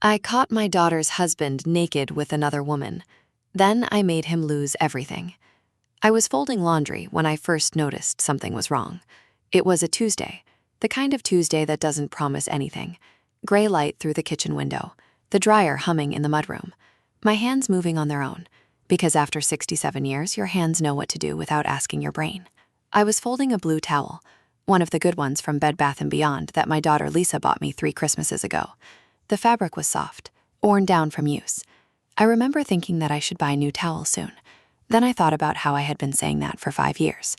I caught my daughter's husband naked with another woman. Then I made him lose everything. I was folding laundry when I first noticed something was wrong. It was a Tuesday, the kind of Tuesday that doesn't promise anything. Gray light through the kitchen window, the dryer humming in the mudroom, my hands moving on their own, because after 67 years, your hands know what to do without asking your brain. I was folding a blue towel, one of the good ones from Bed Bath & Beyond that my daughter Lisa bought me 3 Christmases ago. The fabric was soft, worn down from use. I remember thinking that I should buy a new towel soon. Then I thought about how I had been saying that for 5 years.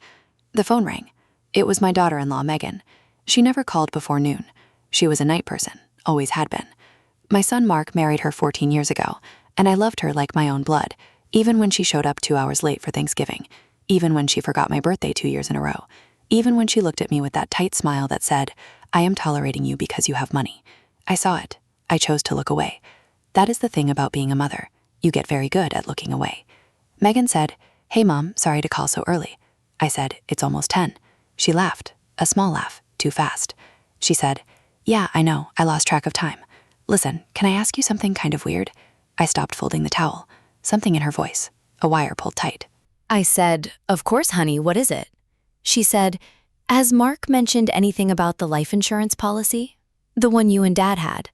The phone rang. It was my daughter-in-law, Megan. She never called before noon. She was a night person, always had been. My son Mark married her 14 years ago, and I loved her like my own blood, even when she showed up 2 hours late for Thanksgiving, even when she forgot my birthday 2 years in a row, even when she looked at me with that tight smile that said, "I am tolerating you because you have money." I saw it. I chose to look away. That is the thing about being a mother. You get very good at looking away. Megan said, "Hey, Mom, sorry to call so early." I said, "It's almost 10. She laughed, a small laugh, too fast. She said, "Yeah, I know, I lost track of time. Listen, can I ask you something kind of weird?" I stopped folding the towel. Something in her voice, a wire pulled tight. I said, "Of course, honey, what is it?" She said, "Has Mark mentioned anything about the life insurance policy? The one you and Dad had?"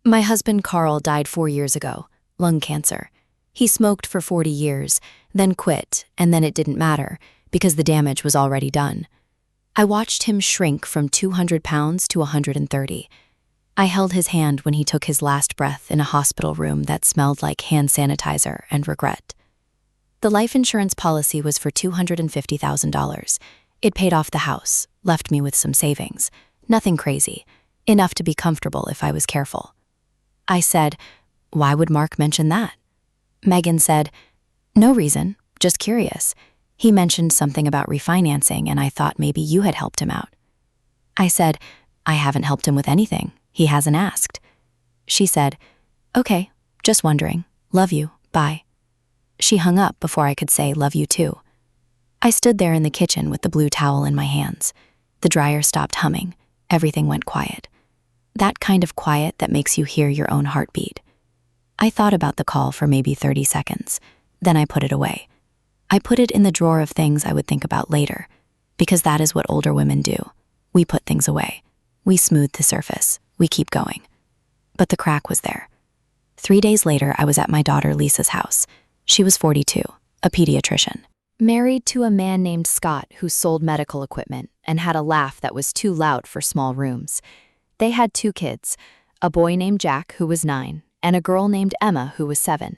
My husband Carl died 4 years ago, lung cancer. He smoked for 40 years, then quit, and then it didn't matter because the damage was already done. I watched him shrink from 200 pounds to 130. I held his hand when he took his last breath in a hospital room that smelled like hand sanitizer and regret. The life insurance policy was for $250,000. It paid off the house, left me with some savings. Nothing crazy, enough to be comfortable if I was careful. I said, "Why would Mark mention that?" Megan said, "No reason, just curious. He mentioned something about refinancing and I thought maybe you had helped him out." I said, "I haven't helped him with anything. He hasn't asked." She said, "Okay, just wondering. Love you, bye." She hung up before I could say love you too. I stood there in the kitchen with the blue towel in my hands. The dryer stopped humming. Everything went quiet. That kind of quiet that makes you hear your own heartbeat. I thought about the call for maybe 30 seconds. Then I put it away. I put it in the drawer of things I would think about later, because that is what older women do. We put things away. We smooth the surface. We keep going. But the crack was there. 3 days later, I was at my daughter Lisa's house. She was 42, a pediatrician. Married to a man named Scott who sold medical equipment and had a laugh that was too loud for small rooms. They had 2 kids, a boy named Jack who was 9 and a girl named Emma who was 7.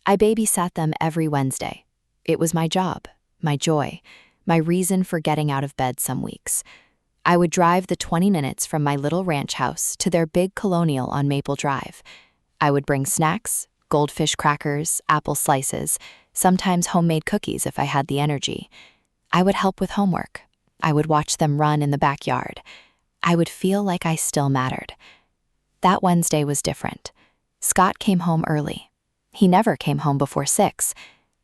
I babysat them every Wednesday. It was my job, my joy, my reason for getting out of bed some weeks. I would drive the 20 minutes from my little ranch house to their big colonial on Maple Drive. I would bring snacks, goldfish crackers, apple slices, sometimes homemade cookies if I had the energy. I would help with homework. I would watch them run in the backyard. I would feel like I still mattered. That Wednesday was different. Scott came home early. He never came home before 6,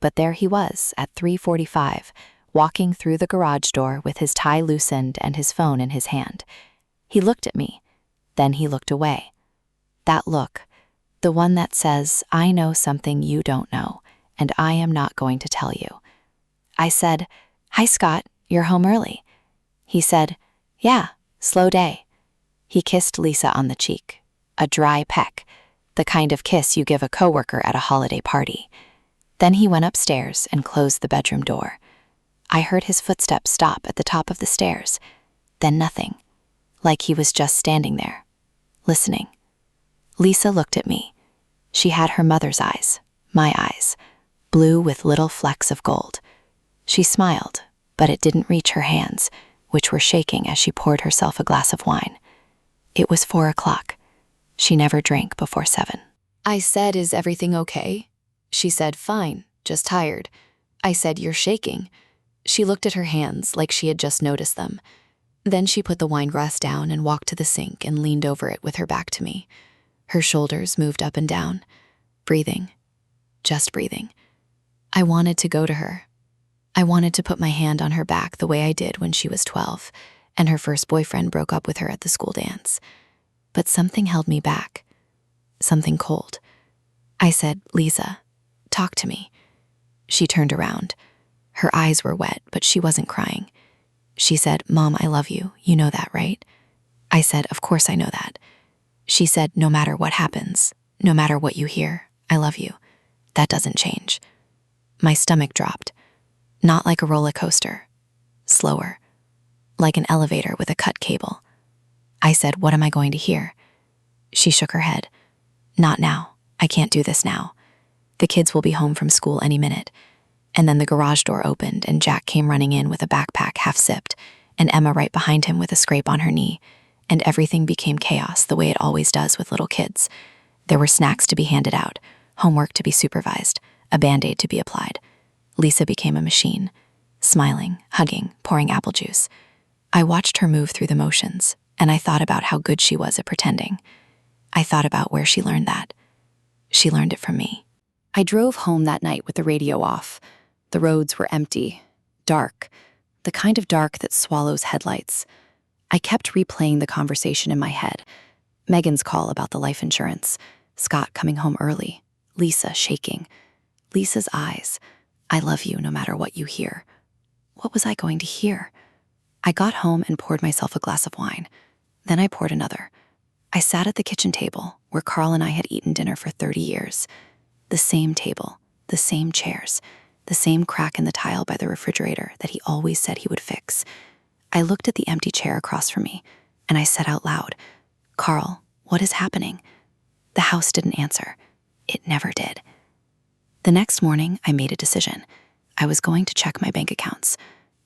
but there he was at 3:45, walking through the garage door with his tie loosened and his phone in his hand. He looked at me. Then he looked away. That look, the one that says, "I know something you don't know, and I am not going to tell you." I said, "Hi, Scott, you're home early." He said, "Yeah, slow day." He kissed Lisa on the cheek, a dry peck, the kind of kiss you give a coworker at a holiday party. Then he went upstairs and closed the bedroom door. I heard his footsteps stop at the top of the stairs, then nothing, like he was just standing there, listening. Lisa looked at me. She had her mother's eyes, my eyes, blue with little flecks of gold. She smiled, but it didn't reach her hands, which were shaking as she poured herself a glass of wine. It was 4 o'clock. She never drank before 7. I said, "Is everything okay?" She said, "Fine, just tired." I said, "You're shaking." She looked at her hands like she had just noticed them. Then she put the wine glass down and walked to the sink and leaned over it with her back to me. Her shoulders moved up and down, breathing, just breathing. I wanted to go to her. I wanted to put my hand on her back the way I did when she was 12, and her first boyfriend broke up with her at the school dance. But something held me back. something cold. I said, "Lisa, talk to me." She turned around. Her eyes were wet, but she wasn't crying. She said, "Mom, I love you. You know that, right?" I said, "Of course I know that." She said, "No matter what happens, no matter what you hear, I love you. That doesn't change." My stomach dropped. Not like a roller coaster. Slower. Like an elevator with a cut cable. I said, "What am I going to hear?" She shook her head. "Not now. I can't do this now. The kids will be home from school any minute." And then the garage door opened and Jack came running in with a backpack half zipped and Emma right behind him with a scrape on her knee. And everything became chaos the way it always does with little kids. There were snacks to be handed out, homework to be supervised, a Band-Aid to be applied. Lisa became a machine, smiling, hugging, pouring apple juice. I watched her move through the motions, and I thought about how good she was at pretending. I thought about where she learned that. She learned it from me. I drove home that night with the radio off. The roads were empty, dark, the kind of dark that swallows headlights. I kept replaying the conversation in my head. Megan's call about the life insurance, Scott coming home early, Lisa shaking. Lisa's eyes. "I love you no matter what you hear." What was I going to hear? I got home and poured myself a glass of wine. Then I poured another. I sat at the kitchen table where Carl and I had eaten dinner for 30 years. The same table, the same chairs, the same crack in the tile by the refrigerator that he always said he would fix. I looked at the empty chair across from me, and I said out loud, "Carl, what is happening?" The house didn't answer. It never did. The next morning, I made a decision. I was going to check my bank accounts,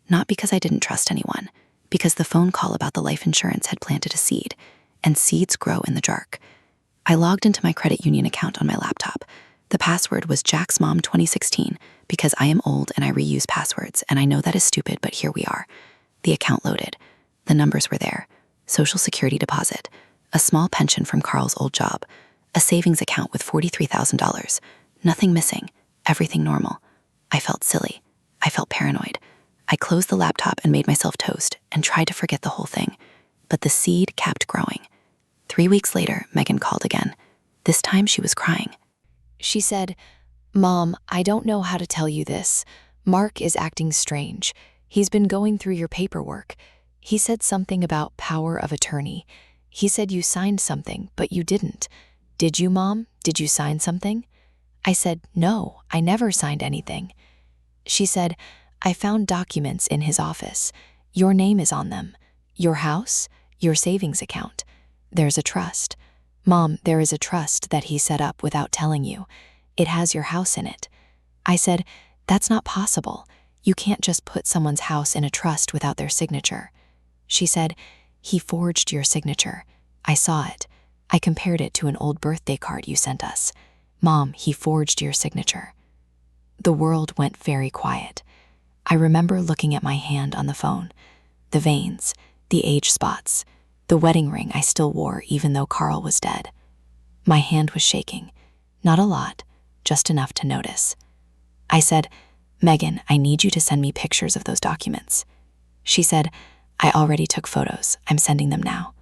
not because I didn't trust anyone, because the phone call about the life insurance had planted a seed, and seeds grow in the dark. I logged into my credit union account on my laptop. The password was Jack's Mom 2016 because I am old and I reuse passwords, and I know that is stupid, but here we are. The account loaded. The numbers were there. Social Security deposit, a small pension from Carl's old job, a savings account with $43,000. Nothing missing, everything normal. I felt silly. I felt paranoid. I closed the laptop and made myself toast and tried to forget the whole thing. But the seed kept growing. 3 weeks later, Megan called again. This time she was crying. She said, "Mom, I don't know how to tell you this. Mark is acting strange. He's been going through your paperwork. He said something about power of attorney. He said you signed something, but you didn't. Did you, Mom? Did you sign something?" I said, "No, I never signed anything." She said, "I found documents in his office. Your name is on them. Your house, your savings account. There's a trust. Mom, there is a trust that he set up without telling you. It has your house in it." I said, "That's not possible. You can't just put someone's house in a trust without their signature." She said, "He forged your signature. I saw it. I compared it to an old birthday card you sent us. Mom, he forged your signature." The world went very quiet. I remember looking at my hand on the phone, the veins, the age spots, the wedding ring I still wore even though Carl was dead. My hand was shaking, not a lot, just enough to notice. I said, "Megan, I need you to send me pictures of those documents." She said, "I already took photos. I'm sending them now."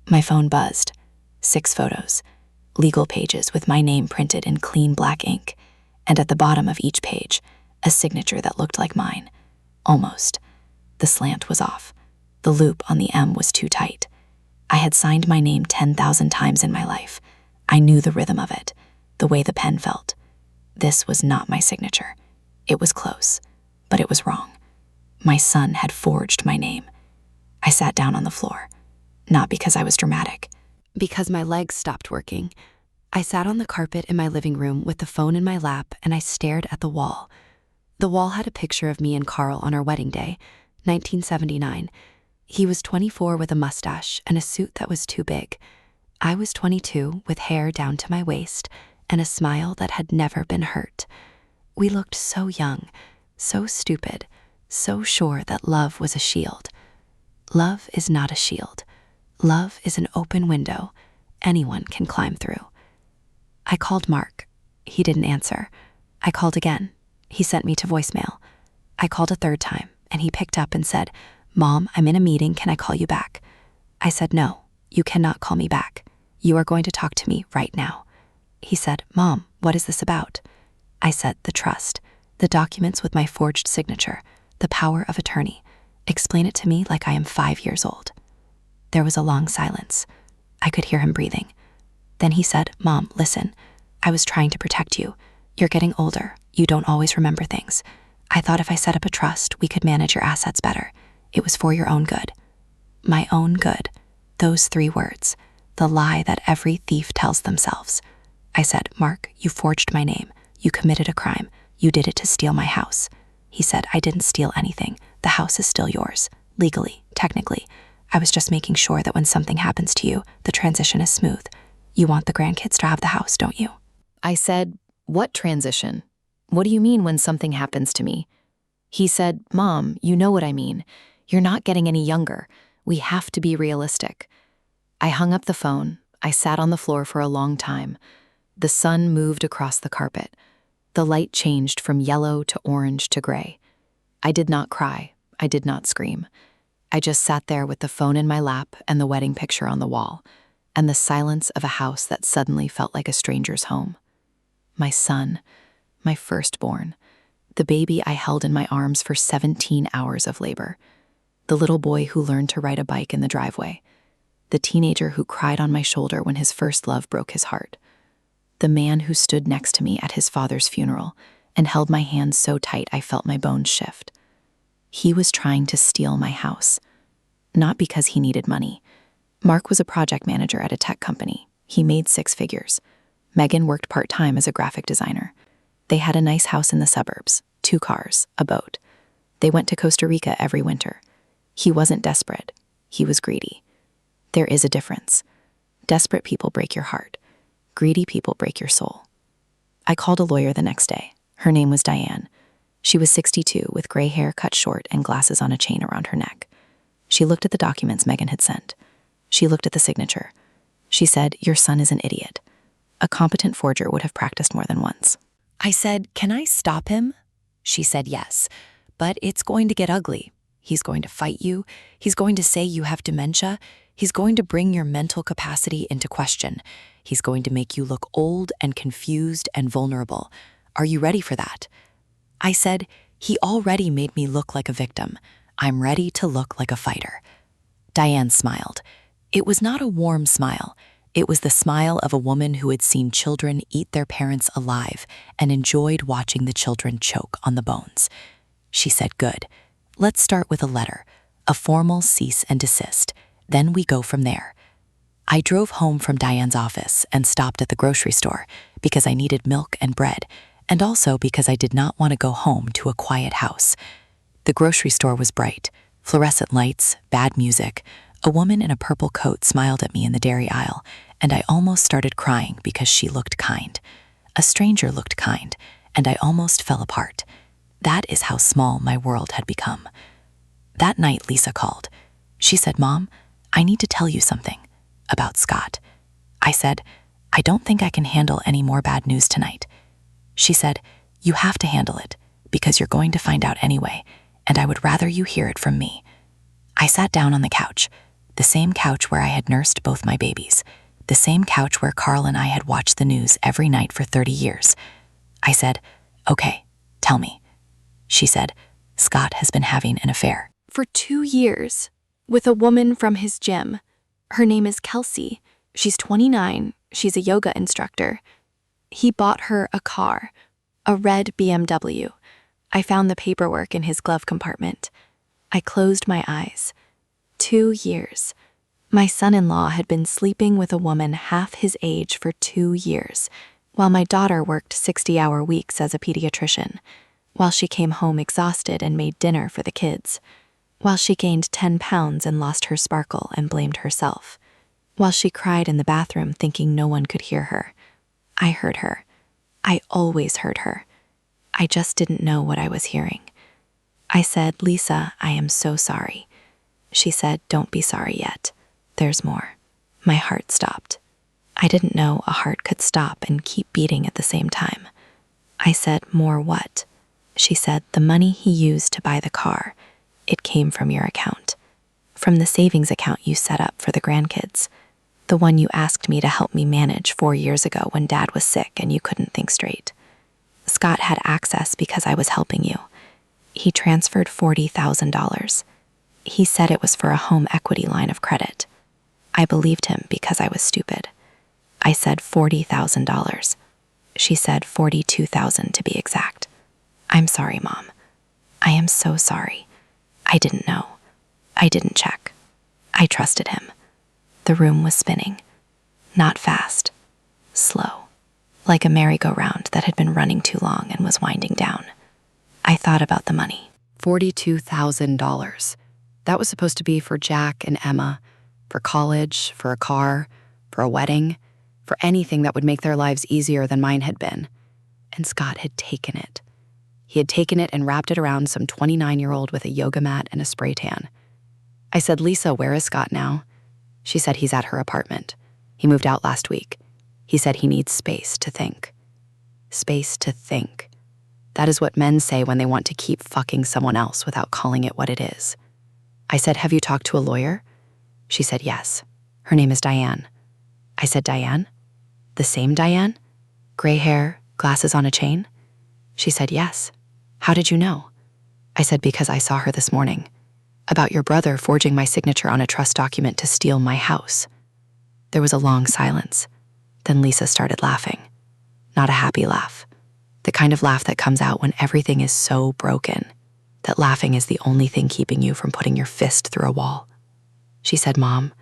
My phone buzzed. 6 photos, legal pages with my name printed in clean black ink, and at the bottom of each page, a signature that looked like mine. Almost. The slant was off. The loop on the M was too tight. I had signed my name 10,000 times in my life. I knew the rhythm of it, the way the pen felt. This was not my signature. It was close, but it was wrong. My son had forged my name. I sat down on the floor, not because I was dramatic, because my legs stopped working. I sat on the carpet in my living room with the phone in my lap and I stared at the wall. The wall had a picture of me and Carl on our wedding day, 1979. He was 24 with a mustache and a suit that was too big. I was 22 with hair down to my waist and a smile that had never been hurt. We looked so young, so stupid, so sure that love was a shield. Love is not a shield. Love is an open window anyone can climb through. I called Mark. He didn't answer. I called again. He sent me to voicemail. I called a third time, and he picked up and said, "Mom, I'm in a meeting. Can I call you back?" I said, "No, you cannot call me back. You are going to talk to me right now." He said, "Mom, what is this about?" I said, "The trust, the documents with my forged signature, the power of attorney. Explain it to me like I am 5 years old." There was a long silence. I could hear him breathing. Then he said, "Mom, listen. I was trying to protect you. You're getting older. You don't always remember things. I thought if I set up a trust, we could manage your assets better. It was for your own good." My own good. Those 3 words. The lie that every thief tells themselves. I said, "Mark, you forged my name. You committed a crime. You did it to steal my house." He said, "I didn't steal anything. The house is still yours. Legally, technically. I was just making sure that when something happens to you, the transition is smooth. You want the grandkids to have the house, don't you?" I said, "What transition? What do you mean when something happens to me?" He said, "Mom, you know what I mean. You're not getting any younger. We have to be realistic." I hung up the phone. I sat on the floor for a long time. The sun moved across the carpet. The light changed from yellow to orange to gray. I did not cry. I did not scream. I just sat there with the phone in my lap and the wedding picture on the wall, and the silence of a house that suddenly felt like a stranger's home. My son, my firstborn, the baby I held in my arms for 17 hours of labor, the little boy who learned to ride a bike in the driveway, the teenager who cried on my shoulder when his first love broke his heart, the man who stood next to me at his father's funeral and held my hand so tight I felt my bones shift. He was trying to steal my house, not because he needed money. Mark was a project manager at a tech company. He made 6 figures. Megan worked part-time as a graphic designer. They had a nice house in the suburbs, 2 cars, a boat. They went to Costa Rica every winter. He wasn't desperate. He was greedy. There is a difference. Desperate people break your heart. Greedy people break your soul. I called a lawyer the next day. Her name was Diane. She was 62, with gray hair cut short and glasses on a chain around her neck. She looked at the documents Megan had sent. She looked at the signature. She said, "Your son is an idiot. A competent forger would have practiced more than once." I said, "Can I stop him?" She said, "Yes, but it's going to get ugly. He's going to fight you. He's going to say you have dementia. He's going to bring your mental capacity into question. He's going to make you look old and confused and vulnerable. Are you ready for that?" I said, "He already made me look like a victim. I'm ready to look like a fighter." Diane smiled. It was not a warm smile. It was the smile of a woman who had seen children eat their parents alive and enjoyed watching the children choke on the bones. She said, "Good. Let's start with a letter, a formal cease and desist. Then we go from there." I drove home from Diane's office and stopped at the grocery store because I needed milk and bread, and also because I did not want to go home to a quiet house. The grocery store was bright, fluorescent lights, bad music. A woman in a purple coat smiled at me in the dairy aisle, and I almost started crying because she looked kind. A stranger looked kind, and I almost fell apart. That is how small my world had become. That night, Lisa called. She said, "Mom, I need to tell you something about Scott." I said, "I don't think I can handle any more bad news tonight." She said, "You have to handle it because you're going to find out anyway, and I would rather you hear it from me." I sat down on the couch, the same couch where I had nursed both my babies, the same couch where Carl and I had watched the news every night for 30 years. I said, "Okay, tell me." She said, "Scott has been having an affair." For 2 years, with a woman from his gym. Her name is Kelsey. She's 29. She's a yoga instructor. He bought her a car, a red BMW. I found the paperwork in his glove compartment. I closed my eyes. 2 years. My son-in-law had been sleeping with a woman half his age for 2 years, while my daughter worked 60-hour weeks as a pediatrician, while she came home exhausted and made dinner for the kids, while she gained 10 pounds and lost her sparkle and blamed herself, while she cried in the bathroom thinking no one could hear her. I heard her. I always heard her. I just didn't know what I was hearing. I said, "Lisa, I am so sorry." She said, "Don't be sorry yet. There's more." My heart stopped. I didn't know a heart could stop and keep beating at the same time. I said, "More what?" She said, "The money he used to buy the car. It came from your account. From the savings account you set up for the grandkids. The one you asked me to help me manage 4 years ago when Dad was sick and you couldn't think straight. Scott had access because I was helping you. He transferred $40,000. He said it was for a home equity line of credit. I believed him because I was stupid. I said $40,000. She said $42,000 to be exact. I'm sorry, Mom. I am so sorry. I didn't know. I didn't check. I trusted him. The room was spinning. Not fast. Slow. Like a merry-go-round that had been running too long and was winding down. I thought about the money. $42,000. That was supposed to be for Jack and Emma, for college, for a car, for a wedding, for anything that would make their lives easier than mine had been. And Scott had taken it. He had taken it and wrapped it around some 29-year-old with a yoga mat and a spray tan. I said, Lisa, where is Scott now? She said he's at her apartment. He moved out last week. He said he needs space to think. Space to think. That is what men say when they want to keep fucking someone else without calling it what it is. I said, have you talked to a lawyer? She said, yes. Her name is Diane. I said, Diane? The same Diane? Gray hair, glasses on a chain? She said, yes. How did you know? I said, because I saw her this morning. About your brother forging my signature on a trust document to steal my house. There was a long silence. Then Lisa started laughing. Not a happy laugh. The kind of laugh that comes out when everything is so broken that laughing is the only thing keeping you from putting your fist through a wall. She said, Mom,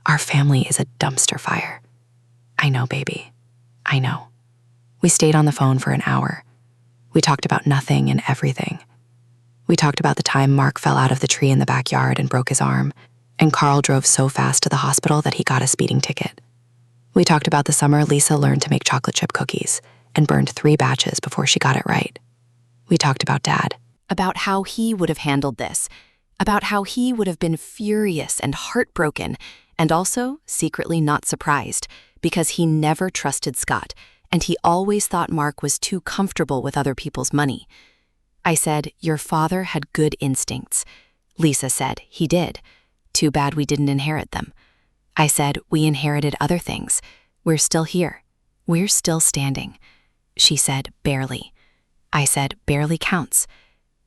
our family is a dumpster fire. I know, baby. I know. We stayed on the phone for an hour. We talked about nothing and everything. We talked about the time Mark fell out of the tree in the backyard and broke his arm, and Carl drove so fast to the hospital that he got a speeding ticket. We talked about the summer Lisa learned to make chocolate chip cookies and burned 3 batches before she got it right. We talked about Dad. About how he would have handled this, about how he would have been furious and heartbroken, and also secretly not surprised, because he never trusted Scott, and he always thought Mark was too comfortable with other people's money. I said, your father had good instincts. Lisa said, he did. Too bad we didn't inherit them. I said, we inherited other things. We're still here. We're still standing. She said, barely. I said, barely counts.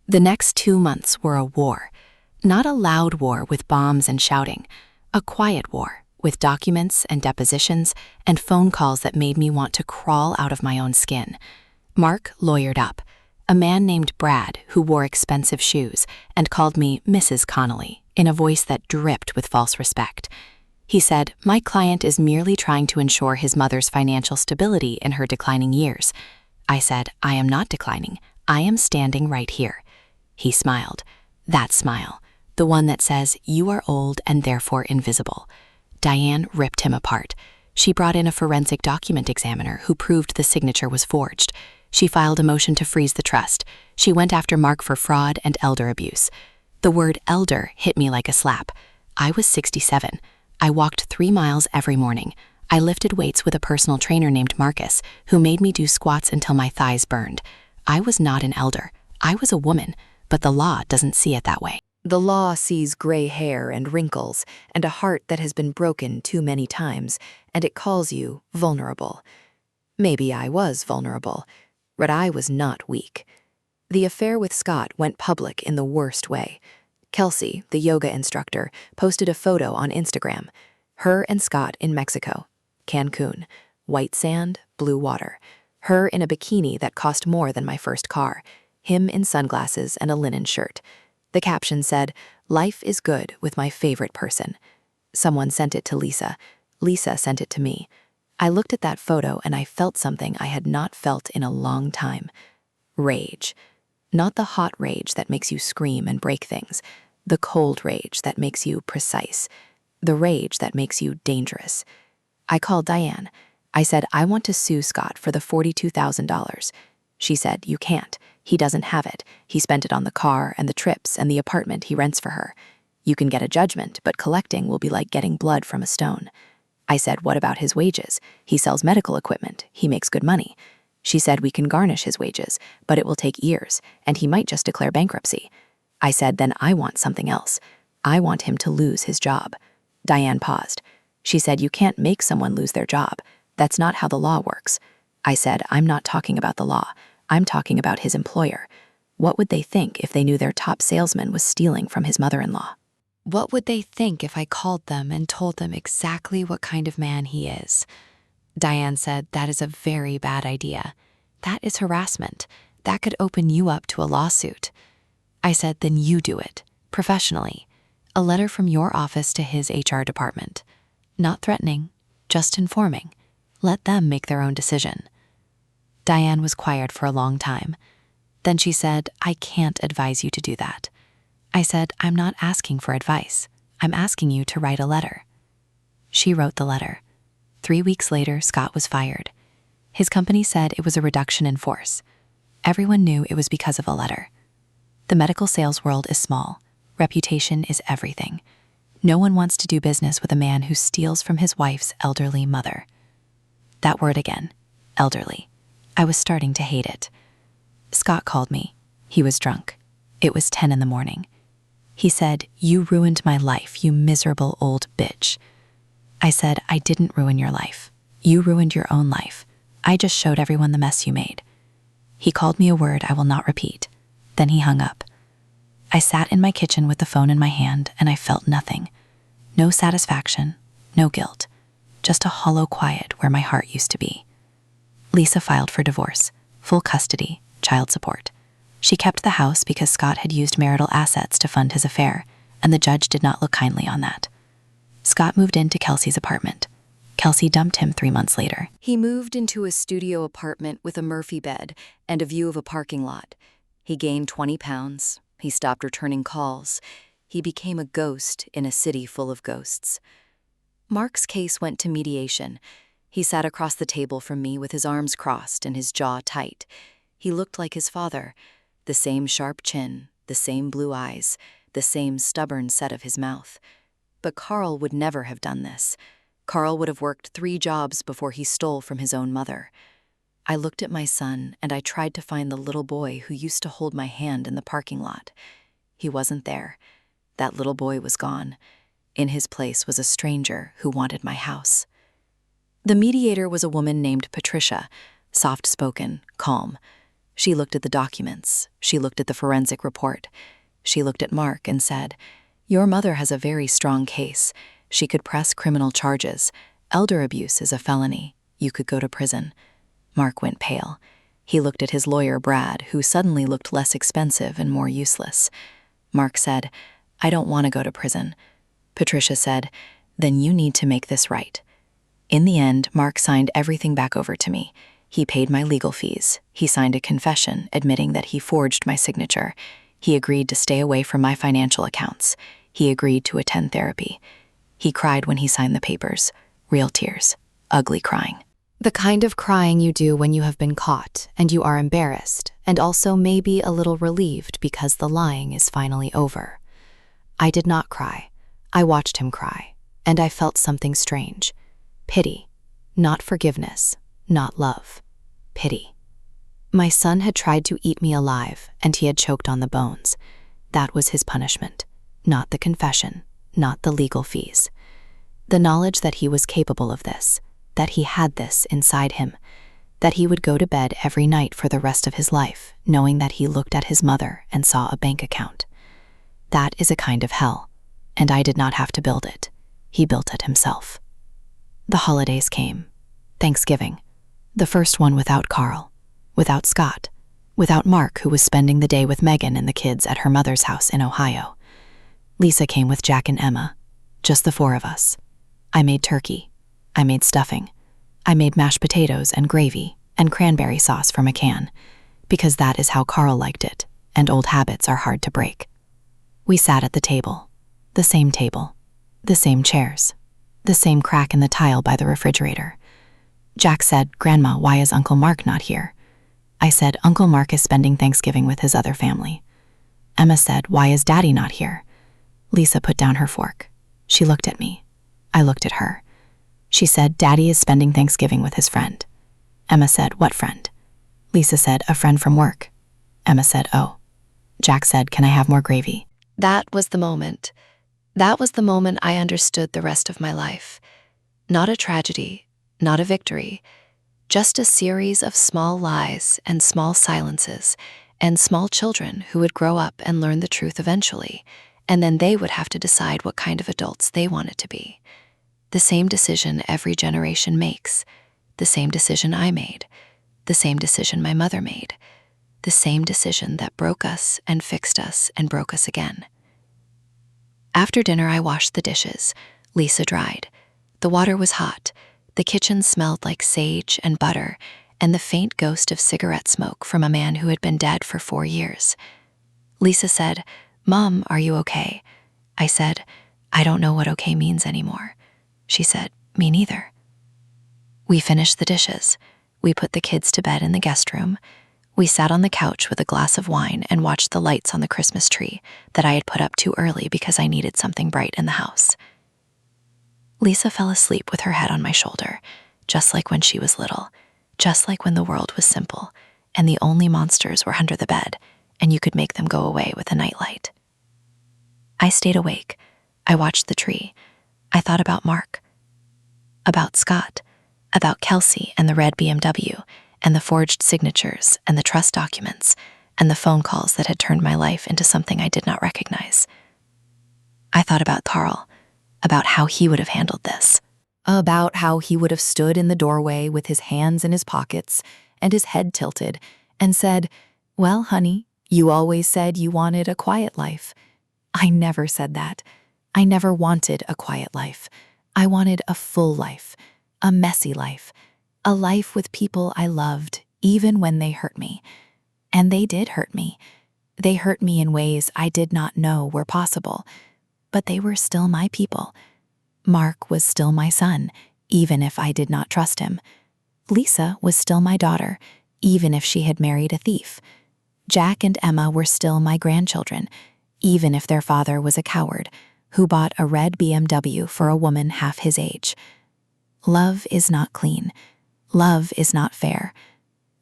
The next 2 months were a war. Not a loud war with bombs and shouting. A quiet war with documents and depositions and phone calls that made me want to crawl out of my own skin. Mark lawyered up. A man named Brad who wore expensive shoes and called me Mrs. Connolly in a voice that dripped with false respect. He said, my client is merely trying to ensure his mother's financial stability in her declining years. I said, I am not declining. I am standing right here. He smiled. That smile, the one that says, you are old and therefore invisible. Diane ripped him apart. She brought in a forensic document examiner who proved the signature was forged. She filed a motion to freeze the trust. She went after Mark for fraud and elder abuse. The word elder hit me like a slap. I was 67. I walked 3 miles every morning. I lifted weights with a personal trainer named Marcus, who made me do squats until my thighs burned. I was not an elder. I was a woman, but the law doesn't see it that way. The law sees gray hair and wrinkles and a heart that has been broken too many times, and it calls you vulnerable. Maybe I was vulnerable, but I was not weak. The affair with Scott went public in the worst way. Kelsey, the yoga instructor, posted a photo on Instagram. Her and Scott in Mexico, Cancun, white sand, blue water. Her in a bikini that cost more than my first car. Him in sunglasses and a linen shirt. The caption said, "Life is good with my favorite person." Someone sent it to Lisa. Lisa sent it to me. I looked at that photo and I felt something I had not felt in a long time. Rage. Not the hot rage that makes you scream and break things. The cold rage that makes you precise. The rage that makes you dangerous. I called Diane. I said, I want to sue Scott for the $42,000. She said, you can't. He doesn't have it. He spent it on the car and the trips and the apartment he rents for her. You can get a judgment, but collecting will be like getting blood from a stone. I said, what about his wages? He sells medical equipment. He makes good money. She said we can garnish his wages, but it will take years, and he might just declare bankruptcy. I said, then I want something else. I want him to lose his job. Diane paused. She said, "You can't make someone lose their job. That's not how the law works." I said, "I'm not talking about the law. I'm talking about his employer. What would they think if they knew their top salesman was stealing from his mother-in-law?" What would they think if I called them and told them exactly what kind of man he is? Diane said, "That is a very bad idea. That is harassment. That could open you up to a lawsuit." I said, "Then you do it, professionally. A letter from your office to his HR department. Not threatening, just informing. Let them make their own decision." Diane was quiet for a long time. Then she said, "I can't advise you to do that." I said, "I'm not asking for advice. I'm asking you to write a letter." She wrote the letter. 3 weeks later, Scott was fired. His company said it was a reduction in force. Everyone knew it was because of a letter. The medical sales world is small. Reputation is everything. No one wants to do business with a man who steals from his wife's elderly mother. That word again, elderly. I was starting to hate it. Scott called me. He was drunk. It was 10 in the morning. He said, "You ruined my life, you miserable old bitch." I said, "I didn't ruin your life. You ruined your own life. I just showed everyone the mess you made." He called me a word I will not repeat. Then he hung up. I sat in my kitchen with the phone in my hand, and I felt nothing. No satisfaction, no guilt. Just a hollow quiet where my heart used to be. Lisa filed for divorce, full custody, child support. She kept the house because Scott had used marital assets to fund his affair, and the judge did not look kindly on that. Scott moved into Kelsey's apartment. Kelsey dumped him 3 months later. He moved into a studio apartment with a Murphy bed and a view of a parking lot. He gained 20 pounds. He stopped returning calls. He became a ghost in a city full of ghosts. Mark's case went to mediation. He sat across the table from me with his arms crossed and his jaw tight. He looked like his father. The same sharp chin, the same blue eyes, the same stubborn set of his mouth. But Carl would never have done this. Carl would have worked 3 jobs before he stole from his own mother. I looked at my son and I tried to find the little boy who used to hold my hand in the parking lot. He wasn't there. That little boy was gone. In his place was a stranger who wanted my house. The mediator was a woman named Patricia, soft-spoken, calm. She looked at the documents. She looked at the forensic report. She looked at Mark and said, "Your mother has a very strong case. She could press criminal charges. Elder abuse is a felony. You could go to prison." Mark went pale. He looked at his lawyer, Brad, who suddenly looked less expensive and more useless. Mark said, "I don't want to go to prison." Patricia said, "Then you need to make this right." In the end, Mark signed everything back over to me. He paid my legal fees. He signed a confession admitting that he forged my signature. He agreed to stay away from my financial accounts. He agreed to attend therapy. He cried when he signed the papers. Real tears. Ugly crying. The kind of crying you do when you have been caught and you are embarrassed and also maybe a little relieved because the lying is finally over. I did not cry. I watched him cry, and I felt something strange. Pity. Not forgiveness. Not love. Pity. My son had tried to eat me alive, and he had choked on the bones. That was his punishment. Not the confession. Not the legal fees. The knowledge that he was capable of this, that he had this inside him, that he would go to bed every night for the rest of his life, knowing that he looked at his mother and saw a bank account. That is a kind of hell, and I did not have to build it. He built it himself. The holidays came. Thanksgiving. The first one without Carl, without Scott, without Mark, who was spending the day with Megan and the kids at her mother's house in Ohio. Lisa came with Jack and Emma, just the 4 of us. I made turkey. I made stuffing. I made mashed potatoes and gravy and cranberry sauce from a can, because that is how Carl liked it, and old habits are hard to break. We sat at the table, the same chairs, the same crack in the tile by the refrigerator. Jack said, "Grandma, why is Uncle Mark not here?" I said, "Uncle Mark is spending Thanksgiving with his other family." Emma said, "Why is Daddy not here?" Lisa put down her fork. She looked at me. I looked at her. She said, "Daddy is spending Thanksgiving with his friend." Emma said, "What friend?" Lisa said, "A friend from work." Emma said, "Oh." Jack said, "Can I have more gravy?" That was the moment. That was the moment I understood the rest of my life. Not a tragedy, not a victory, just a series of small lies and small silences and small children who would grow up and learn the truth eventually, and then they would have to decide what kind of adults they wanted to be. The same decision every generation makes, the same decision I made, the same decision my mother made, the same decision that broke us and fixed us and broke us again. After dinner, I washed the dishes. Lisa dried. The water was hot. The kitchen smelled like sage and butter and the faint ghost of cigarette smoke from a man who had been dead for 4 years. Lisa said, "Mom, are you okay?" I said, "I don't know what okay means anymore." She said, "Me neither." We finished the dishes. We put the kids to bed in the guest room. We sat on the couch with a glass of wine and watched the lights on the Christmas tree that I had put up too early because I needed something bright in the house. Lisa fell asleep with her head on my shoulder, just like when she was little, just like when the world was simple and the only monsters were under the bed and you could make them go away with a nightlight. I stayed awake. I watched the tree. I thought about Mark, about Scott, about Kelsey and the red BMW and the forged signatures and the trust documents and the phone calls that had turned my life into something I did not recognize. I thought about Carl, about how he would have handled this. About how he would have stood in the doorway with his hands in his pockets and his head tilted and said, "Well, honey, you always said you wanted a quiet life." I never said that. I never wanted a quiet life. I wanted a full life, a messy life, a life with people I loved, even when they hurt me. And they did hurt me. They hurt me in ways I did not know were possible. But they were still my people. Mark was still my son, even if I did not trust him. Lisa was still my daughter, even if she had married a thief. Jack and Emma were still my grandchildren, even if their father was a coward who bought a red BMW for a woman half his age. Love is not clean. Love is not fair.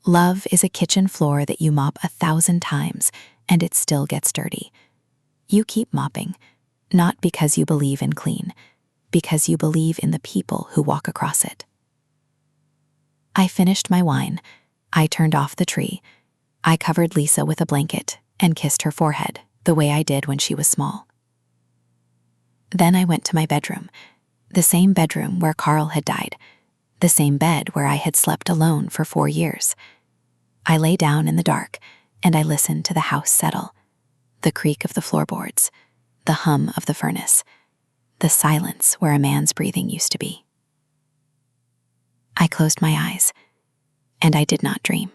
Love is a kitchen floor that you mop 1,000 times and it still gets dirty. You keep mopping, not because you believe in clean, because you believe in the people who walk across it. I finished my wine. I turned off the tree. I covered Lisa with a blanket and kissed her forehead the way I did when she was small. Then I went to my bedroom, the same bedroom where Carl had died, the same bed where I had slept alone for 4 years. I lay down in the dark and I listened to the house settle, the creak of the floorboards, the hum of the furnace, the silence where a man's breathing used to be. I closed my eyes, and I did not dream.